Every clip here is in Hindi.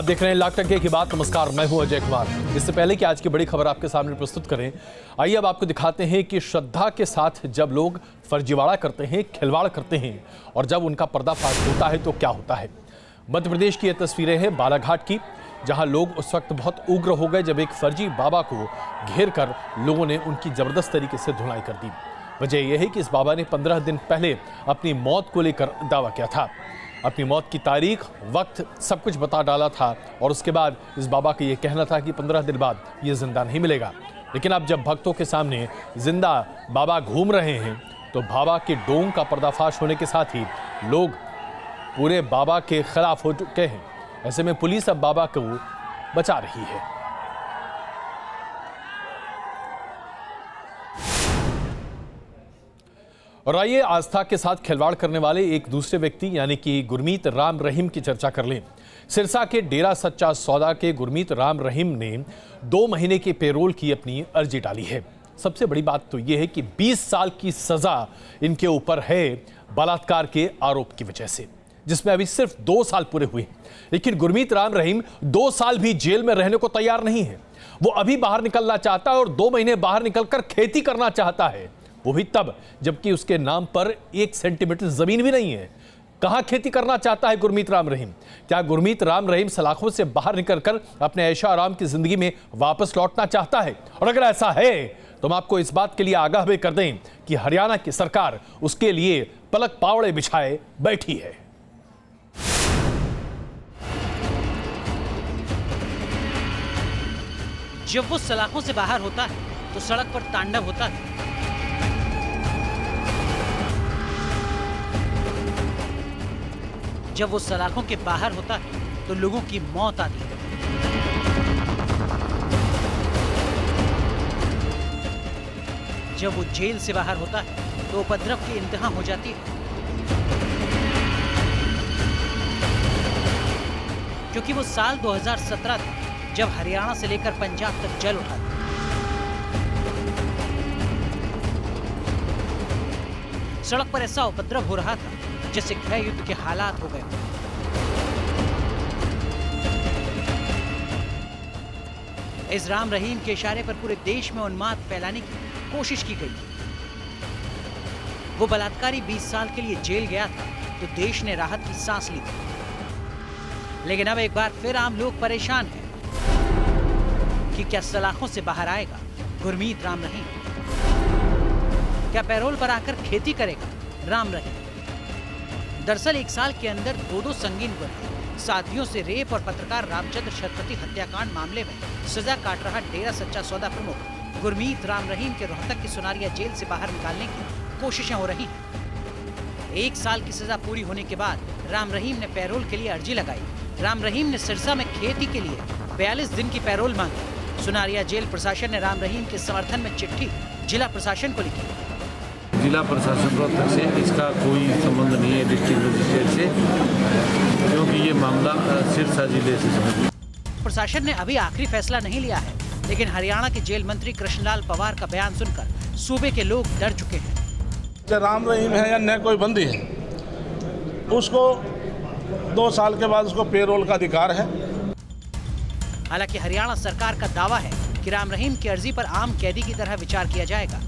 आप देख रहे हैं लाख टके की बात। नमस्कार, मैं हूं अजय कुमार। इससे पहले कि आज की बड़ी खबर आपके सामने प्रस्तुत करें, आइए अब आपको दिखाते हैं कि श्रद्धा के साथ जब लोग फर्जीवाड़ा करते हैं, खिलवाड़ करते हैं और जब उनका पर्दाफाश होता है तो क्या होता है। मध्य प्रदेश की ये तस्वीरें हैं बालाघाट की, जहां लोग उस वक्त बहुत उग्र हो गए जब एक फर्जी बाबा को घेर कर लोगों ने उनकी जबरदस्त तरीके से धुलाई कर दी। वजह यह है कि इस बाबा ने 15 दिन पहले अपनी मौत को लेकर दावा किया था। अपनी मौत की तारीख, वक्त, सब कुछ बता डाला था और उसके बाद इस बाबा का ये कहना था कि 15 दिन बाद ये जिंदा नहीं मिलेगा। लेकिन अब जब भक्तों के सामने जिंदा बाबा घूम रहे हैं तो बाबा के डोंग का पर्दाफाश होने के साथ ही लोग पूरे बाबा के खिलाफ हो चुके हैं। ऐसे में पुलिस अब बाबा को बचा रही है। और आइए आस्था के साथ खिलवाड़ करने वाले एक दूसरे व्यक्ति यानी कि गुरमीत राम रहीम की चर्चा कर लें। सिरसा के डेरा सच्चा सौदा के गुरमीत राम रहीम ने 2 महीने के पेरोल की अपनी अर्जी डाली है। सबसे बड़ी बात तो यह है कि 20 साल की सजा इनके ऊपर है बलात्कार के आरोप की वजह से, जिसमें अभी सिर्फ 2 साल पूरे हुए। लेकिन गुरमीत राम रहीम 2 साल भी जेल में रहने को तैयार नहीं है। वो अभी बाहर निकलना चाहता है और 2 महीने बाहर निकलकर खेती करना चाहता है, वो भी तब जबकि उसके नाम पर 1 सेंटीमीटर जमीन भी नहीं है। कहां खेती करना चाहता है गुरमीत राम रहीम? क्या गुरमीत राम रहीम सलाखों से बाहर निकलकर अपने ऐशो आराम की जिंदगी में वापस लौटना चाहता है? और अगर ऐसा है तो हम आपको इस बात के लिए आगाह भी कर दें कि हरियाणा की सरकार उसके लिए पलक पावड़े बिछाए बैठी है। जब वो सलाखों से बाहर होता है तो सड़क पर तांडव होता है। जब वो सलाखों के बाहर होता है तो लोगों की मौत आती है। जब वो जेल से बाहर होता है तो उपद्रव की इंतहा हो जाती है, क्योंकि वो साल 2017 था जब हरियाणा से लेकर पंजाब तक जल उठा था। सड़क पर ऐसा उपद्रव हो रहा था जैसे गृह युद्ध के हालात हो गए। इस राम रहीम के इशारे पर पूरे देश में उन्माद फैलाने की कोशिश की गई। वो बलात्कारी 20 साल के लिए जेल गया था तो देश ने राहत की सांस ली थी। लेकिन अब एक बार फिर आम लोग परेशान हैं कि क्या सलाखों से बाहर आएगा गुरमीत राम रहीम? क्या पैरोल पर आकर खेती करेगा राम रहीम? दरअसल 1 साल के अंदर 2 संगीन गुनाह, साथियों से रेप और पत्रकार रामचंद्र शतपथी हत्याकांड मामले में सजा काट रहा डेरा सच्चा सौदा प्रमुख गुरमीत राम रहीम के रोहतक की सुनारिया जेल से बाहर निकालने की कोशिशें हो रही हैं। 1 साल की सजा पूरी होने के बाद राम रहीम ने पैरोल के लिए अर्जी लगाई। राम रहीम ने सिरसा में खेती के लिए 42 दिन की पैरोल मांगी। सुनारिया जेल प्रशासन ने राम रहीम के समर्थन में चिट्ठी जिला प्रशासन को लिखी। जिला प्रशासन रोहतक से इसका कोई संबंध नहीं है डिस्ट्रिक्ट मजिस्ट्रेट से, क्योंकि ये मामला सिरसा जिले से संबंधित। प्रशासन ने अभी आखिरी फैसला नहीं लिया है, लेकिन हरियाणा के जेल मंत्री कृष्णलाल पवार का बयान सुनकर सूबे के लोग डर चुके हैं। राम रहीम है या न कोई बंदी है, उसको 2 साल के बाद उसको पेरोल का अधिकार है। हालांकि हरियाणा सरकार का दावा है कि राम रहीम की अर्जी पर आम कैदी की तरह विचार किया जाएगा।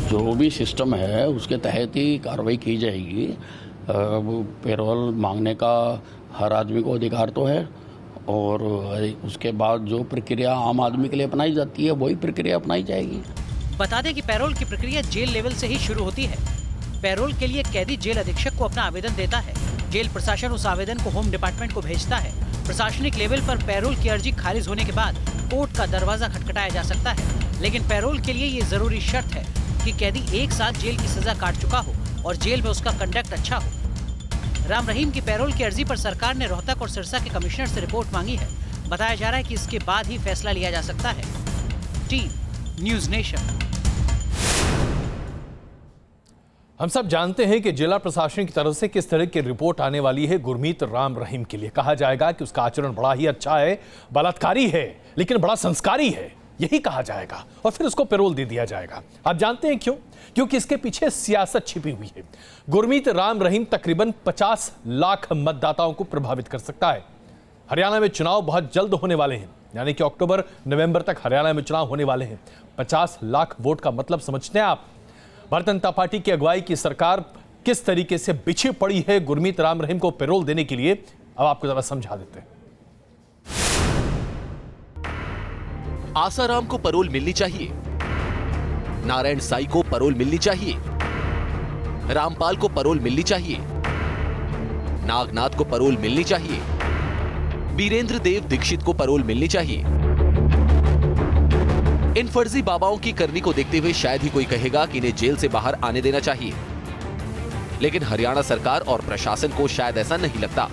जो भी सिस्टम है उसके तहत ही कार्रवाई की जाएगी। पेरोल मांगने का हर आदमी को अधिकार तो है और उसके बाद जो प्रक्रिया आम आदमी के लिए अपनाई जाती है वही प्रक्रिया अपनाई जाएगी। बता दें कि पैरोल की प्रक्रिया जेल लेवल से ही शुरू होती है। पैरोल के लिए कैदी जेल अधीक्षक को अपना आवेदन देता है। जेल प्रशासन उस आवेदन को होम डिपार्टमेंट को भेजता है। प्रशासनिक लेवल पर पैरोल की अर्जी खारिज होने के बाद कोर्ट का दरवाजा खटखटाया जा सकता है। लेकिन पैरोल के लिए ये जरूरी शर्त है कि कैदी 1 साल जेल की सजा काट चुका हो और जेल में उसका कंडक्ट अच्छा हो। राम रहीम की पैरोल की अर्जी पर सरकार ने रोहतक और सिरसा के कमिश्नर से रिपोर्ट मांगी है। बताया जा रहा है कि इसके बाद ही फैसला लिया जा सकता है। Team news nation. हम सब जानते हैं कि जिला प्रशासन की तरफ से किस तरह की रिपोर्ट आने वाली है गुरमीत राम रहीम के लिए। कहा जाएगा कि उसका आचरण बड़ा ही अच्छा है, बलात्कारी है लेकिन बड़ा संस्कारी है, यही कहा जाएगा और फिर उसको पैरोल दे दिया जाएगा। आप जानते हैं क्यों? क्योंकि इसके पीछे सियासत छिपी हुई है। गुरमीत राम रहीम तकरीबन 50 लाख मतदाताओं को प्रभावित कर सकता है। हरियाणा में चुनाव बहुत जल्द होने वाले हैं, यानी कि अक्टूबर नवंबर तक हरियाणा में चुनाव होने वाले हैं। 50 लाख वोट का मतलब समझते हैं आप? भारतीय जनता पार्टी की अगुवाई की सरकार किस तरीके से बिछी पड़ी है गुरमीत राम रहीम को पैरोल देने के लिए, अब आपको जरा समझा देते हैं। आसाराम को पैरोल मिलनी चाहिए, नारायण साई को पैरोल मिलनी चाहिए, रामपाल को पैरोल मिलनी चाहिए, नागनाथ को पैरोल मिलनी चाहिए, बीरेंद्र देव दीक्षित को पैरोल मिलनी चाहिए। इन फर्जी बाबाओं की करनी को देखते हुए शायद ही कोई कहेगा कि इन्हें जेल से बाहर आने देना चाहिए, लेकिन हरियाणा सरकार और प्रशासन को शायद ऐसा नहीं लगता।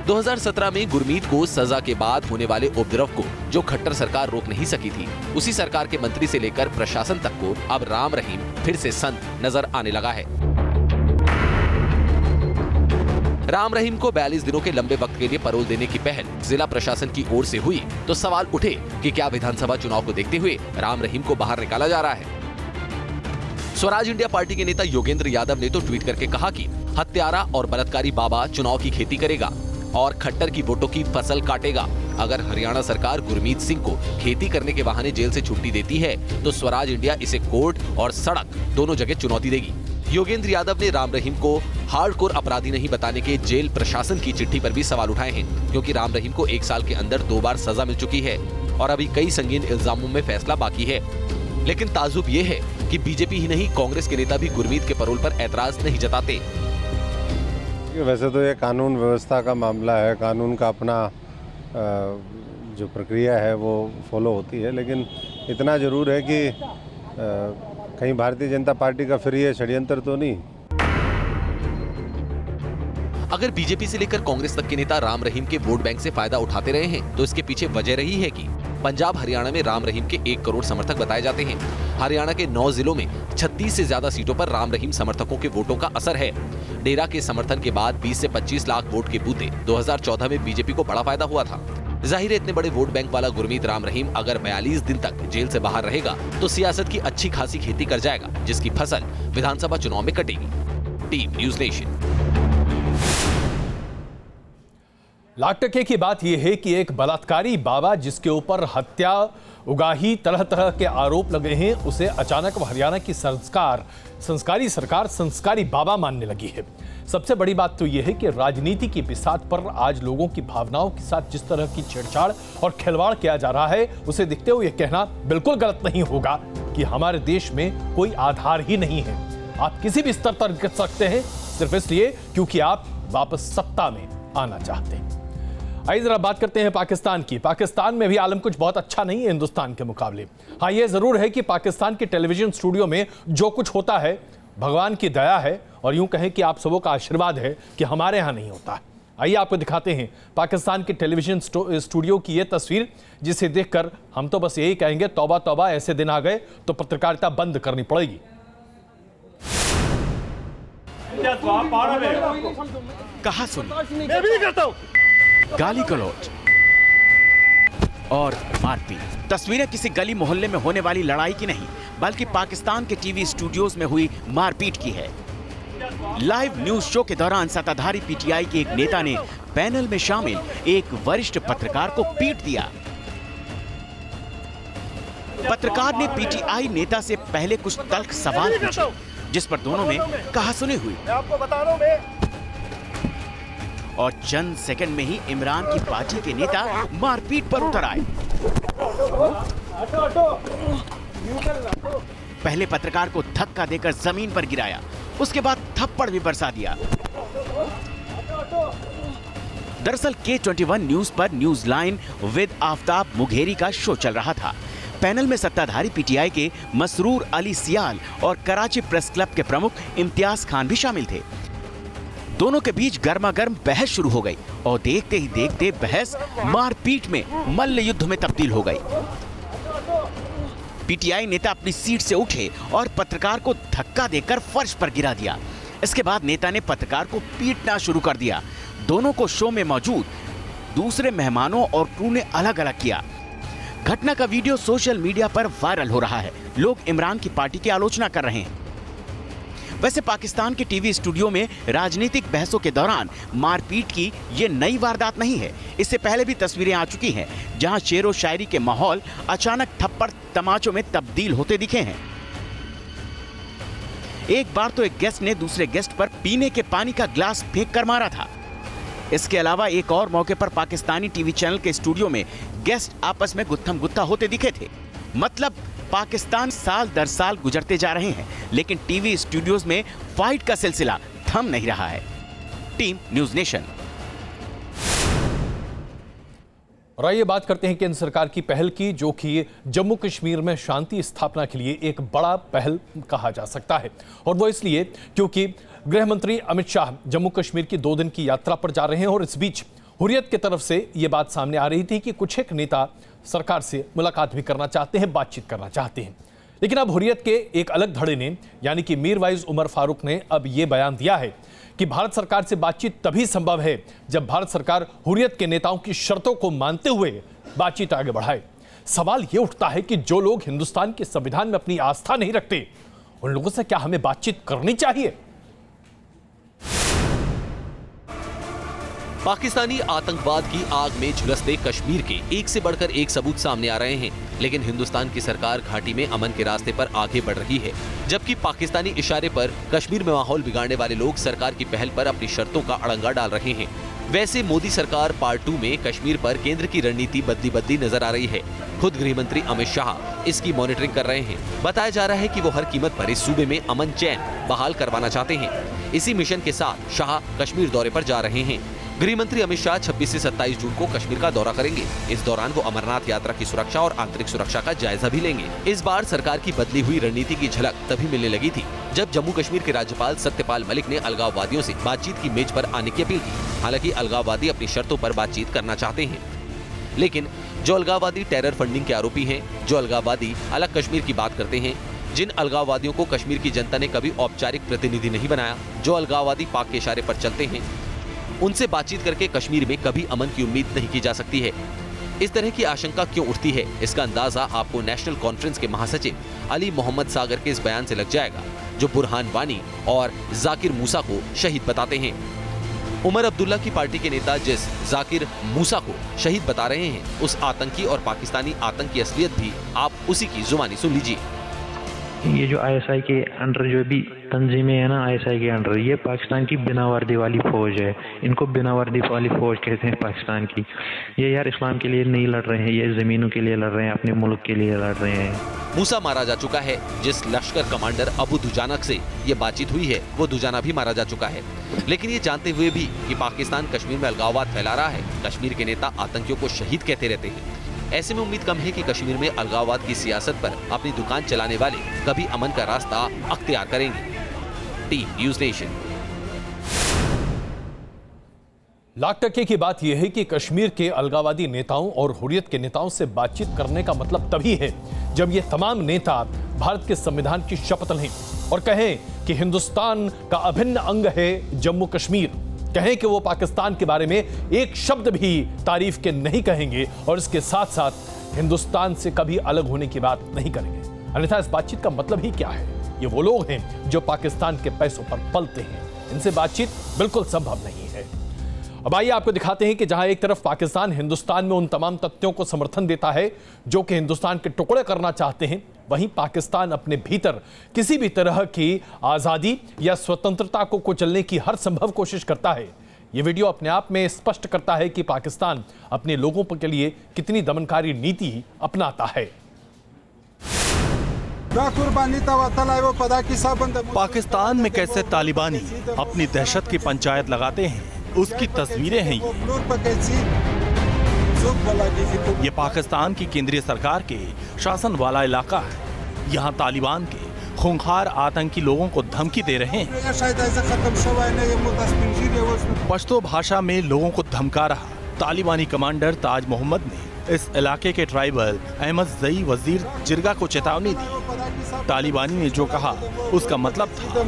2017 में गुरमीत को सजा के बाद होने वाले उपद्रव को जो खट्टर सरकार रोक नहीं सकी थी, उसी सरकार के मंत्री से लेकर प्रशासन तक को अब राम रहीम फिर से संत नजर आने लगा है। राम रहीम को 42 दिनों के लंबे वक्त के लिए पैरोल देने की पहल जिला प्रशासन की ओर से हुई तो सवाल उठे कि क्या विधानसभा चुनाव को देखते हुए राम रहीम को बाहर निकाला जा रहा है। स्वराज इंडिया पार्टी के नेता योगेंद्र यादव ने तो ट्वीट करके कहा कि हत्यारा और बलात्कारी बाबा चुनाव की खेती करेगा और खट्टर की वोटों की फसल काटेगा। अगर हरियाणा सरकार गुरमीत सिंह को खेती करने के बहाने जेल से छुट्टी देती है तो स्वराज इंडिया इसे कोर्ट और सड़क दोनों जगह चुनौती देगी। योगेंद्र यादव ने राम रहीम को हार्डकोर अपराधी नहीं बताने के जेल प्रशासन की चिट्ठी पर भी सवाल उठाए हैं, क्योंकि राम रहीम को 1 साल के अंदर 2 बार सजा मिल चुकी है और अभी कई संगीन इल्जामों में फैसला बाकी है। लेकिन ताजुब ये है कि बीजेपी ही नहीं, कांग्रेस के नेता भी गुरमीत के पैरोल पर ऐतराज नहीं जताते। वैसे तो ये कानून व्यवस्था का मामला है, कानून का अपना जो प्रक्रिया है वो फॉलो होती है, लेकिन इतना जरूर है कि कहीं भारतीय जनता पार्टी का फिर ये षड्यंत्र तो नहीं। अगर बीजेपी से लेकर कांग्रेस तक के नेता राम रहीम के वोट बैंक से फायदा उठाते रहे हैं तो इसके पीछे वजह रही है कि पंजाब हरियाणा में राम रहीम के 1 करोड़ समर्थक बताए जाते हैं। हरियाणा के 9 जिलों में 36 से ज्यादा सीटों पर राम रहीम समर्थकों के वोटों का असर है। डेरा के समर्थन के बाद 20 से 25 लाख वोट के बूते 2014 में बीजेपी को बड़ा फायदा हुआ था। जाहिर है इतने बड़े वोट बैंक वाला गुरमीत राम रहीम अगर 42 दिन तक जेल से बाहर रहेगा तो सियासत की अच्छी खासी खेती कर जाएगा, जिसकी फसल विधानसभा चुनाव में कटेगी। Team news nation. लाख टके की बात यह है कि एक बलात्कारी बाबा जिसके ऊपर हत्या, उगाही, तरह तरह के आरोप लगे हैं, उसे अचानक हरियाणा की संस्कारी सरकार संस्कारी बाबा मानने लगी है। सबसे बड़ी बात तो यह है कि राजनीति की बिसात पर आज लोगों की भावनाओं के साथ जिस तरह की छेड़छाड़ और खिलवाड़ किया जा रहा है, उसे देखते हुए यह कहना बिल्कुल गलत नहीं होगा कि हमारे देश में कोई आधार ही नहीं है। आप किसी भी स्तर पर गिर सकते हैं सिर्फ इसलिए क्योंकि आप वापस सत्ता में आना चाहते हैं। आइए जरा बात करते हैं पाकिस्तान की। पाकिस्तान में भी आलम कुछ बहुत अच्छा नहीं है हिंदुस्तान के मुकाबले। हाँ, यह जरूर है कि पाकिस्तान के टेलीविजन स्टूडियो में जो कुछ होता है भगवान की दया है और यूं कहें कि आप सबों का आशीर्वाद है कि हमारे यहाँ नहीं होता। आइए आपको दिखाते हैं पाकिस्तान के टेलीविजन स्टूडियो की यह तस्वीर, जिसे देखकर हम तो बस यही कहेंगे तौबा तौबा, ऐसे दिन आ गए तो पत्रकारिता बंद करनी पड़ेगी। कहा सुन, गाली गलौज और मारपीट। तस्वीरें किसी गली मोहल्ले में होने वाली लड़ाई की नहीं, बल्कि पाकिस्तान के टीवी स्टूडियोज में हुई मारपीट की है। लाइव न्यूज शो के दौरान सत्ताधारी पीटीआई के एक नेता ने पैनल में शामिल एक वरिष्ठ पत्रकार को पीट दिया। पत्रकार ने पीटीआई नेता से पहले कुछ तल्ख सवाल पूछे, जिस पर दोनों में कहासुनी हुई। आपको बता रहा हूं मैं। और चंद सेकंड में ही इमरान की पार्टी के नेता मारपीट पर उतर आए। पहले पत्रकार को धक्का देकर जमीन पर गिराया, उसके बाद थप्पड़ भी बरसा दिया। दरअसल K21 न्यूज पर न्यूज लाइन विद आफ्ताब मुघेरी का शो चल रहा था। पैनल में सत्ताधारी पीटीआई के मसरूर अली सियाल और कराची प्रेस क्लब के प्रमुख इम्तियाज खान भी शामिल थे। दोनों के बीच गर्मागर्म बहस शुरू हो गई और देखते ही देखते बहस मारपीट में मल्ल युद्ध में तब्दील हो गई। पीटीआई नेता अपनी सीट से उठे और पत्रकार को धक्का देकर फर्श पर गिरा दिया। इसके बाद नेता ने पत्रकार को पीटना शुरू कर दिया। दोनों को शो में मौजूद दूसरे मेहमानों और क्रू ने अलग अलग किया। घटना का वीडियो सोशल मीडिया पर वायरल हो रहा है। लोग इमरान की पार्टी की आलोचना कर रहे हैं। वैसे पाकिस्तान के टीवी स्टूडियो में राजनीतिक बहसों के दौरान मारपीट की ये नई वारदात नहीं है। इससे पहले भी तस्वीरें आ चुकी हैं जहां शेरो शायरी के माहौल अचानक थप्पड़ तमाचों में तब्दील होते दिखे हैं। एक बार तो एक गेस्ट ने दूसरे गेस्ट पर पीने के पानी का ग्लास फेंक कर मारा था। इसके अलावा एक और मौके पर पाकिस्तानी टीवी चैनल के स्टूडियो में गेस्ट आपस में गुत्थम गुत्था होते दिखे थे। मतलब पाकिस्तान साल दर साल गुजरते जा रहे हैं, लेकिन टीवी स्टूडियोज में फाइट का सिलसिला थम नहीं रहा है। Team news nation. और आइए बात करते हैं केंद्र सरकार की पहल की, जो कि जम्मू कश्मीर में शांति स्थापना के लिए एक बड़ा पहल कहा जा सकता है। और वो इसलिए क्योंकि गृह मंत्री अमित शाह जम्मू कश्मीर की 2 दिन की यात्रा पर जा रहे हैं और इस बीच हुर्रियत की तरफ से ये बात सामने आ रही थी कि कुछ एक नेता सरकार से मुलाकात भी करना चाहते हैं, बातचीत करना चाहते हैं। लेकिन अब हुर्रियत के एक अलग धड़े ने यानी कि मीरवाइज उमर फारूक ने अब ये बयान दिया है कि भारत सरकार से बातचीत तभी संभव है जब भारत सरकार हुर्रियत के नेताओं की शर्तों को मानते हुए बातचीत आगे बढ़ाए। सवाल ये उठता है कि जो लोग हिंदुस्तान के संविधान में अपनी आस्था नहीं रखते, उन लोगों से क्या हमें बातचीत करनी चाहिए? पाकिस्तानी आतंकवाद की आग में झुलसते कश्मीर के एक से बढ़कर एक सबूत सामने आ रहे हैं, लेकिन हिंदुस्तान की सरकार घाटी में अमन के रास्ते पर आगे बढ़ रही है, जबकि पाकिस्तानी इशारे पर कश्मीर में माहौल बिगाड़ने वाले लोग सरकार की पहल पर अपनी शर्तों का अड़ंगा डाल रहे हैं। वैसे मोदी सरकार पार्ट 2 में कश्मीर पर केंद्र की रणनीति बदली नजर आ रही है। खुद गृह मंत्री अमित शाह इसकी मॉनिटरिंग कर रहे हैं। बताया जा रहा है कि वो हर कीमत पर इस सूबे में अमन चैन बहाल करवाना चाहते हैं। इसी मिशन के साथ शाह कश्मीर दौरे पर जा रहे हैं। गृह मंत्री अमित शाह 26 से 27 जून को कश्मीर का दौरा करेंगे। इस दौरान वो अमरनाथ यात्रा की सुरक्षा और आंतरिक सुरक्षा का जायजा भी लेंगे। इस बार सरकार की बदली हुई रणनीति की झलक तभी मिलने लगी थी जब जम्मू कश्मीर के राज्यपाल सत्यपाल मलिक ने अलगाववादियों से बातचीत की मेज पर आने की अपील की। हालांकि अलगाववादी अपनी शर्तों पर बातचीत करना चाहते हैं, लेकिन जो अलगाववादी टेरर फंडिंग के आरोपी हैं, जो अलगाववादी अलग कश्मीर की बात करते हैं, जिन अलगाववादियों को कश्मीर की जनता ने कभी औपचारिक प्रतिनिधि नहीं बनाया, जो अलगाववादी पाक के इशारे पर चलते हैं, उनसे बातचीत करके कश्मीर में कभी अमन की उम्मीद नहीं की जा सकती है। इस तरह की आशंका क्यों उठती है, इसका अंदाजा आपको नेशनल कॉन्फ्रेंस के महासचिव अली मोहम्मद सागर के इस बयान से लग जाएगा, जो बुरहान वानी और जाकिर मूसा को शहीद बताते हैं। उमर अब्दुल्ला की पार्टी के नेता जिस जाकिर मूसा को शहीद बता रहे हैं, उस आतंकी और पाकिस्तानी आतंक की असलियत भी आप उसी की जुबानी सुन लीजिए। ये जो ISI के अंडर जो भी तंजीमें है ना, ISI के अंडर, ये पाकिस्तान की बिना वर्दी वाली फौज है। इनको बिना वर्दी वाली फौज कहते हैं पाकिस्तान की। ये यार इस्लाम के लिए नहीं लड़ रहे हैं, ये जमीनों के लिए लड़ रहे हैं, अपने मुल्क के लिए लड़ रहे हैं। मूसा मारा जा चुका है। जिस लश्कर कमांडर अबू दुजाना से ये बातचीत हुई है, वो दुजाना भी मारा जा चुका है। लेकिन ये जानते हुए भी कि पाकिस्तान कश्मीर में अलगाववाद फैला रहा है, कश्मीर के नेता आतंकियों को शहीद कहते रहते हैं। ऐसे में उम्मीद कम है कि कश्मीर में अलगाववाद की सियासत पर अपनी दुकान चलाने वाले कभी अमन का रास्ता अख्तियार करेंगे। Team news nation. लाख टके की बात यह है कि कश्मीर के अलगाववादी नेताओं और हुर्रियत के नेताओं से बातचीत करने का मतलब तभी है जब ये तमाम नेता भारत के संविधान की शपथ लें और कहें कि हिंदुस्तान का अभिन्न अंग है जम्मू कश्मीर, कहें कि वो पाकिस्तान के बारे में एक शब्द भी तारीफ के नहीं कहेंगे और इसके साथ साथ हिंदुस्तान से कभी अलग होने की बात नहीं करेंगे। अन्यथा इस बातचीत का मतलब ही क्या है? ये वो लोग हैं जो पाकिस्तान के पैसों पर पलते हैं, इनसे बातचीत बिल्कुल संभव नहीं है। अब आइए आपको दिखाते हैं कि जहां एक तरफ पाकिस्तान हिंदुस्तान में उन तमाम तथ्यों को समर्थन देता है जो कि हिंदुस्तान के टुकड़े करना चाहते हैं, वहीं पाकिस्तान अपने भीतर किसी भी तरह की आजादी या स्वतंत्रता को कुचलने की हर संभव कोशिश करता है। यह वीडियो अपने आप में स्पष्ट करता है कि पाकिस्तान अपने लोगों के लिए कितनी दमनकारी नीति अपनाता है। पाकिस्तान में कैसे तालिबानी अपनी दहशत की पंचायत लगाते हैं, उसकी तस्वीरें हैं ये पाकिस्तान की केंद्रीय सरकार के शासन वाला इलाका है। यहाँ तालिबान के खूंखार आतंकी लोगों को धमकी दे रहे हैं। पश्तो भाषा में लोगों को धमका रहा तालिबानी कमांडर ताज मोहम्मद ने इस इलाके के ट्राइबल अहमद जई वजीर जिरगा को चेतावनी दी। तालिबानी ने जो कहा उसका मतलब था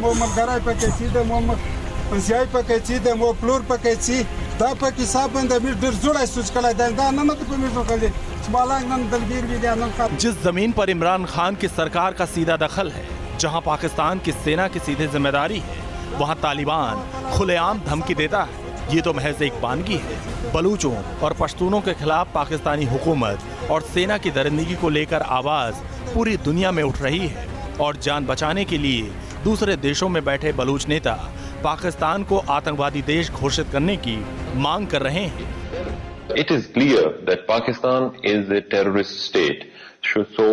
जिस जमीन पर इमरान खान की सरकार का सीधा दखल है जहां पाकिस्तान की सेना की सीधे जिम्मेदारी है, वहां तालिबान खुलेआम धमकी देता है। ये तो महज एक बानगी है। बलूचों और पश्तूनों के खिलाफ पाकिस्तानी हुकूमत और सेना की दरिंदगी को लेकर आवाज पूरी दुनिया में उठ रही है और जान बचाने के लिए दूसरे देशों में बैठे बलूच नेता पाकिस्तान को आतंकवादी देश घोषित करने की मांग कर रहे हैं। It is clear that Pakistan is a terrorist state. So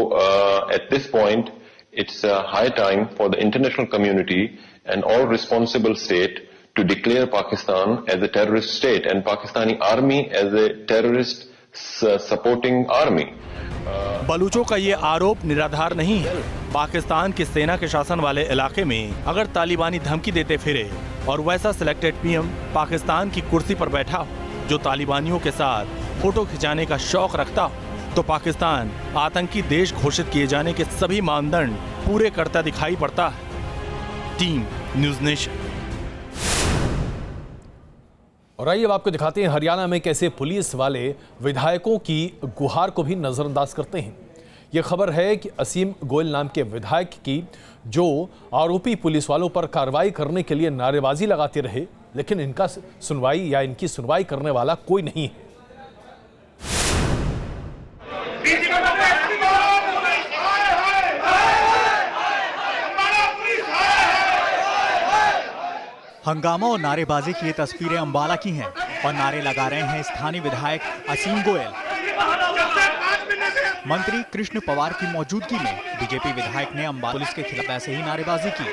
at this point, it's high time for the international community and all responsible state to declare Pakistan as a terrorist state and Pakistani army as a terrorist supporting army. बलूचों का ये आरोप निराधार नहीं है। पाकिस्तान की सेना के शासन वाले इलाके में अगर तालिबानी धमकी देते फिरे और वैसा सिलेक्टेड पीएम पाकिस्तान की कुर्सी पर बैठा हो जो तालिबानियों के साथ फोटो खिंचाने का शौक रखता हो, तो पाकिस्तान आतंकी देश घोषित किए जाने के सभी मानदंड पूरे करता दिखाई पड़ता है। Team news nation. और आइए अब आपको दिखाते हैं हरियाणा में कैसे पुलिस वाले विधायकों की गुहार को भी नजरअंदाज करते हैं। यह खबर है कि असीम गोयल नाम के विधायक की, जो आरोपी पुलिस वालों पर कार्रवाई करने के लिए नारेबाजी लगाते रहे, लेकिन इनकी सुनवाई करने वाला कोई नहीं है। हंगामा और नारेबाजी की ये तस्वीरें अंबाला की हैं और नारे लगा रहे हैं स्थानीय विधायक असीम गोयल। मंत्री कृष्ण पवार की मौजूदगी में बीजेपी विधायक ने अंबाला पुलिस के खिलाफ ऐसे ही नारेबाजी की।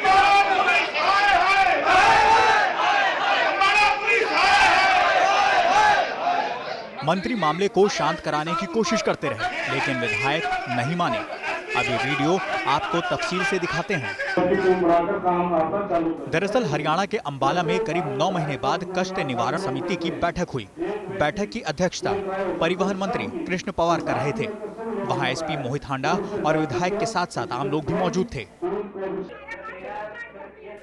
मंत्री मामले को शांत कराने की कोशिश करते रहे, लेकिन विधायक नहीं माने। अब ये वीडियो आपको तफसील से दिखाते हैं। दरअसल हरियाणा के अंबाला में करीब 9 महीने बाद कष्ट निवारण समिति की बैठक हुई। बैठक की अध्यक्षता परिवहन मंत्री कृष्ण पवार कर रहे थे। वहां एसपी मोहित हांडा और विधायक के साथ साथ आम लोग भी मौजूद थे।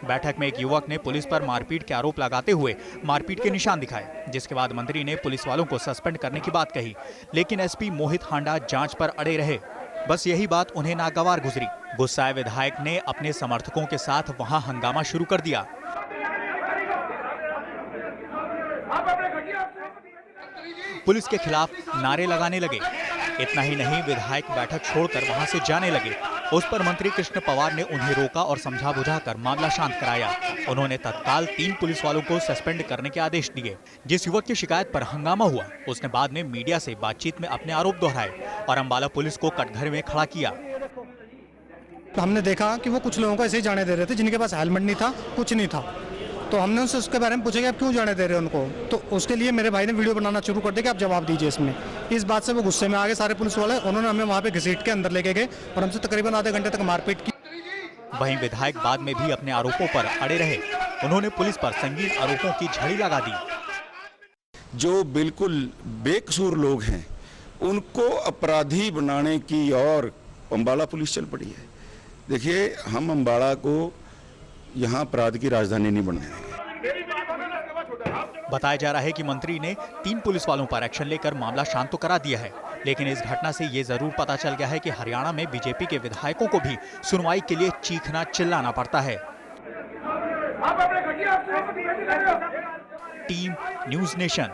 बैठक में एक युवक ने पुलिस पर मारपीट के आरोप लगाते हुए मारपीट के निशान दिखाए, जिसके बाद मंत्री ने पुलिस वालों को सस्पेंड करने की बात कही, लेकिन एसपी मोहित हांडा जांच पर अड़े रहे। बस यही बात उन्हें नागवार गुजरी। गुस्साए विधायक ने अपने समर्थकों के साथ वहां हंगामा शुरू कर दिया। पुलिस के खिलाफ नारे लगाने लगे। इतना ही नहीं, विधायक बैठक छोड़कर वहां से जाने लगे। उस पर मंत्री कृष्ण पवार ने उन्हें रोका और समझा बुझाकर मामला शांत कराया। उन्होंने तत्काल 3 पुलिस वालों को सस्पेंड करने के आदेश दिए। जिस युवक की शिकायत पर हंगामा हुआ, उसने बाद में मीडिया से बातचीत में अपने आरोप दोहराए और अंबाला पुलिस को कटघरे में खड़ा किया। हमने देखा कि वो कुछ लोगों को ऐसे ही जाने दे रहे थे जिनके पास हेलमेट नहीं था, कुछ नहीं था। तो हमने उनसे उसके बारे में पूछा कि आप क्यों जाने दे रहे हैं उनको। तो उसके लिए मेरे भाई ने वीडियो बनाना शुरू कर दिया कि आप जवाब दीजिए इसमें। इस बात से वो गुस्से में आ गए सारे पुलिस वाले। उन्होंने हमें वहाँ पे घसीट के अंदर लेके गए और हमसे तकरीबन आधे घंटे तक मारपीट की। वहीं विधायक बाद में भी अपने आरोपों पर अड़े रहे। उन्होंने पुलिस पर संगीन आरोपों की झड़ी लगा दी। जो बिल्कुल बेकसूर लोग हैं उनको अपराधी बनाने की और अंबाला पुलिस चल पड़ी है। देखिए, हम अंबाला को यहाँ अपराध की राजधानी नहीं बनने देंगे। बताया जा रहा है कि मंत्री ने 3 पुलिस वालों पर एक्शन लेकर मामला शांत तो करा दिया है, लेकिन इस घटना से ये जरूर पता चल गया है कि हरियाणा में बीजेपी के विधायकों को भी सुनवाई के लिए चीखना चिल्लाना पड़ता है। Team news nation.